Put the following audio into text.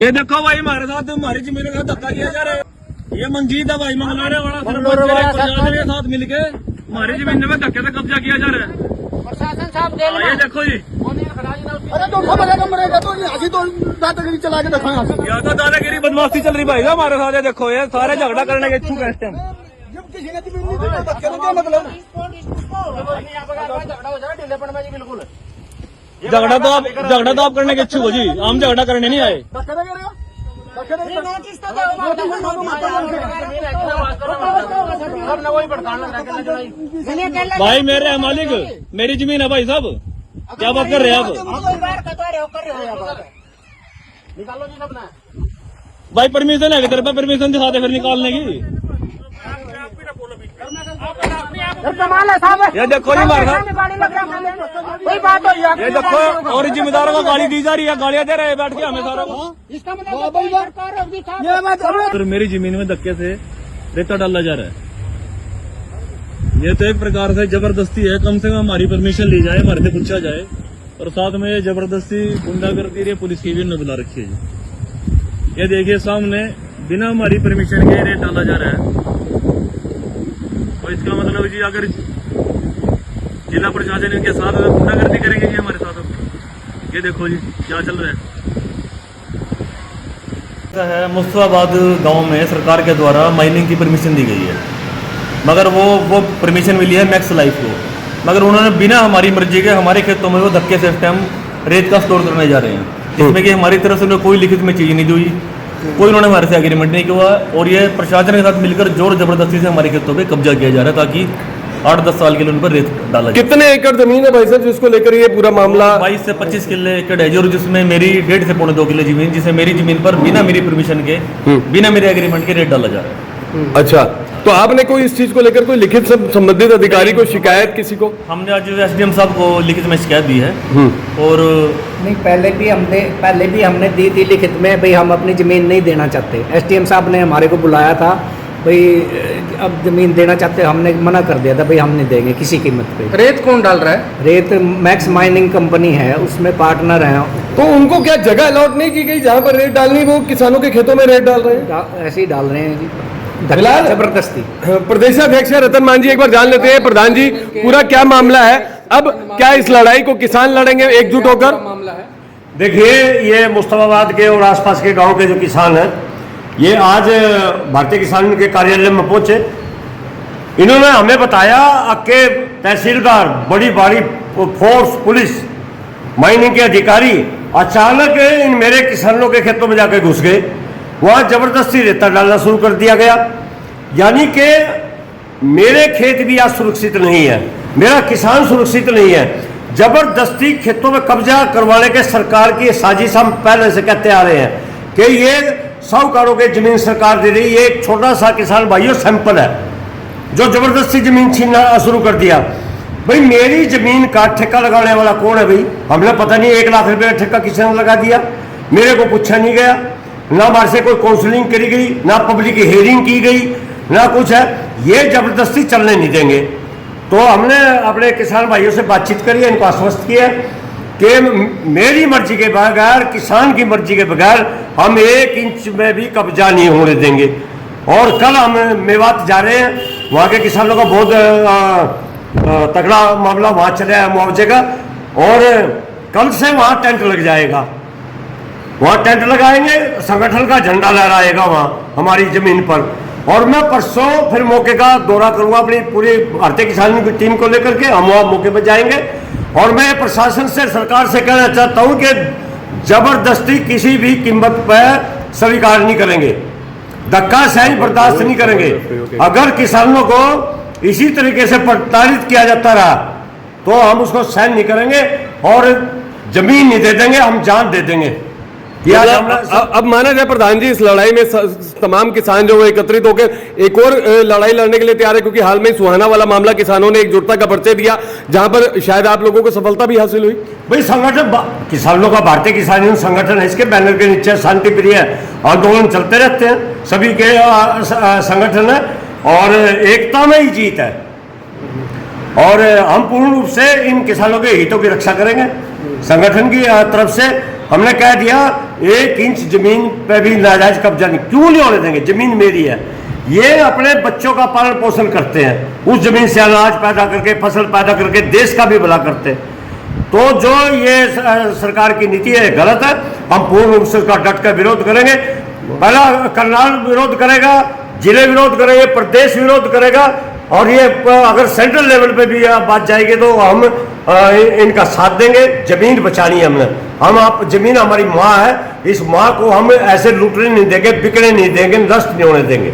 ये देखो भाई हमारे साथ हमारी जमीन का धक्का किया जा रहा है। ये मंजीत है भाई मंगलाने वाला प्रशासन के साथ मिलके हमारी जमीन में धक्के से कब्जा किया जा रहा है। प्रशासन साहब दे ये देखो जी, अरे तो मरेगा मरेगा तो अभी तो दादागिरी चला के देखो यहाँ तो दादागिरी बदमाशी चल रही भाई हमारे साथ। ये देखो ये सारे झगड़ा करने के इच्छुक है इस टाइम। जब किसी ने जमीन नहीं दी तो धक्के का क्या मतलब बिल्कुल झगड़ा तो आप करने के इच्छुक हो जी, हम झगड़ा करने नहीं आए। धक्के ना करेगा धक्के नहीं भाई मेरे है मालिक, मेरी जमीन है भाई साहब, क्या बात कर रहे हैं आप? निकालो जी अपना भाई परमिशन है तेरे पे, परमिशन दिखाते फिर निकालने की। कमाल है साहब। ये देखो जी हमारे साथ, कोई बात हो ये देखो और जिम्मेदारों को गाली दी जा रही है, गालियां दे रहे हैं बैठ के हमें सारा को। इसका मतलब और मेरी जमीन में धक्के से रेता डाला जा रहा है। ये तो एक प्रकार से जबरदस्ती है, कम से कम हमारी परमिशन ली जाए, हमारे से पूछा जाए। और साथ में ये जबरदस्ती गुंडागर्दी रही है, पुलिस की भी न बुला रखी है जी। ये देखिए सामने बिना हमारी परमिशन के रेत डाला जा रहा है। और इसका मतलब जी अगर जिला प्रशासन इनके साथ गुंडागर्दी करेंगे जी हमारे साथ। ये देखो जी क्या चल रहा है। मुस्तफाबाद गांव में सरकार के द्वारा माइनिंग की परमिशन दी गई है, मगर वो परमिशन मिली है मैक्स लाइफ को, मगर उन्होंने बिना हमारी मर्जी के हमारे खेतों में वो धक्के से इस टाइम रेत का स्टोर करने जा रहे हैं, जिसमें कि हमारी तरफ से उन्हें कोई लिखित में चीज नहीं दी हुई, कोई उन्होंने हमारे से एग्रीमेंट नहीं किया। और ये प्रशासन के साथ मिलकर जोर जबरदस्ती से हमारे खेतों पे कब्जा किया जा रहा है, ताकि 8-10 साल के लिए उन पर रेत डाला जाए। कितने एकड़ जमीन है भाई साहब जिसको लेकर ये पूरा मामला? 22 से 25 किले एकड़ है, और जिसमें मेरी 1.5 से 2.25 किले जमीन, जिसे मेरी जमीन पर बिना मेरी परमिशन के, बिना मेरे एग्रीमेंट के रेत डाला जा रहा है। अच्छा, तो आपने कोई इस चीज को लेकर कोई लिखित संबंधित अधिकारी को शिकायत किसी को? हमने आज एसडीएम साहब को लिखित में शिकायत दी है। और नहीं, पहले भी हमने दी थी लिखित में, भाई हम अपनी ज़मीन नहीं देना चाहते। एसडीएम साहब ने हमारे को बुलाया था, भाई अब ज़मीन देना चाहते, हमने मना कर दिया था, भाई हम नहीं देंगे किसी कीमत पे। रेत कौन डाल रहा है? रेत मैक्स माइनिंग कंपनी है, उसमें पार्टनर हैं। तो उनको क्या जगह अलॉट नहीं की गई जहाँ पर रेत डालनी, वो किसानों के खेतों में रेत डाल रहे हैं? ऐसे ही डाल रहे हैं जी, फिलहाल जबरदस्ती। प्रदेशाध्यक्ष रतन मान जी, एक बार जान लेते हैं प्रधान जी पूरा क्या मामला है। अब क्या इस लड़ाई को किसान लड़ेंगे एकजुट होकर? मामला है देखिए, ये मुस्तफाबाद के और आसपास के गांव के जो किसान हैं, ये आज भारतीय किसान के कार्यालय में पहुंचे। इन्होंने हमें बताया कि तहसीलदार, बड़ी फोर्स, पुलिस, माइनिंग के अधिकारी अचानक इन मेरे किसानों के खेतों में जाकर घुस गए। वहाँ जबरदस्ती रेता डालना शुरू कर दिया गया, यानी कि मेरे खेत भी आज सुरक्षित नहीं है, मेरा किसान सुरक्षित नहीं है। जबरदस्ती खेतों में कब्जा करवाने के सरकार की साजिश हम पहले से कहते आ रहे हैं कि ये साहूकारों की जमीन सरकार दे रही है। ये एक छोटा सा किसान भाइयों सैंपल है जो जबरदस्ती जमीन छीनना शुरू कर दिया। भाई मेरी जमीन का ठेका लगाने वाला कौन है? भाई हमने पता नहीं 1 लाख रुपए का ठेका किसी ने लगा दिया, मेरे को पूछा नहीं गया, ना हमारे से कोई काउंसलिंग करी गई, ना पब्लिक हियरिंग की गई, ना कुछ है। ये जबरदस्ती चलने नहीं देंगे। तो हमने अपने किसान भाइयों से बातचीत करी है, इनको आश्वस्त किया कि मेरी मर्जी के बगैर, किसान की मर्जी के बगैर हम 1 इंच में भी कब्जा नहीं होने देंगे। और कल हम मेवात जा रहे हैं, वहाँ के किसानों का बहुत तगड़ा मामला वहाँ चला है मुआवजे का, और कल से वहाँ टेंट लग जाएगा, वहाँ टेंट लगाएंगे, संगठन का झंडा लहराएगा वहाँ हमारी जमीन पर। और मैं परसों फिर मौके का दौरा करूंगा अपनी पूरी भारतीय किसानों की टीम को लेकर के, हम वहाँ मौके पर जाएंगे। और मैं प्रशासन से, सरकार से कहना चाहता हूँ कि जबरदस्ती किसी भी कीमत पर स्वीकार नहीं करेंगे, धक्का सही बर्दाश्त नहीं करेंगे। अगर किसानों को इसी तरीके से प्रताड़ित किया जाता रहा तो हम उसको सहन नहीं करेंगे और जमीन नहीं दे देंगे, हम जान दे देंगे। अब माना जाए प्रधान जी, इस लड़ाई में तमाम किसान जो एकत्रित होकर एक और लड़ाई लड़ने के लिए तैयार है, क्योंकि हाल में सुहाना वाला मामला किसानों ने एकजुटता का परिचय दिया, जहां पर शायद आप लोगों को सफलता भी हासिल हुई। भाई संगठन किसानों का, भारतीय किसान यूनियन संगठन है, इसके बैनर के नीचे शांति प्रिय आंदोलन चलते रहते हैं, सभी के संगठन है और एकता में ही जीत है। और हम पूर्ण रूप से इन किसानों के हितों की रक्षा करेंगे संगठन की तरफ से। हमने कह दिया 1 इंच जमीन पे भी नाजायज कब्जा नहीं, क्यों नहीं होने देंगे, जमीन मेरी है। ये अपने बच्चों का पालन पोषण करते हैं, उस जमीन से अनाज पैदा करके, फसल पैदा करके देश का भी भला करते हैं। तो जो ये सरकार की नीति है गलत है, हम पूर्ण रूप से उसका डट कर विरोध करेंगे। पहला करनाल विरोध करेगा, जिले विरोध करेंगे, प्रदेश विरोध करेगा, और ये अगर सेंट्रल लेवल पे भी बात जाएगी तो हम इनका साथ देंगे। जमीन बचानी है हमने, हम आप जमीन हमारी माँ है, इस माँ को हम ऐसे लूटने नहीं देंगे, बिकने नहीं देंगे, नष्ट नहीं होने देंगे।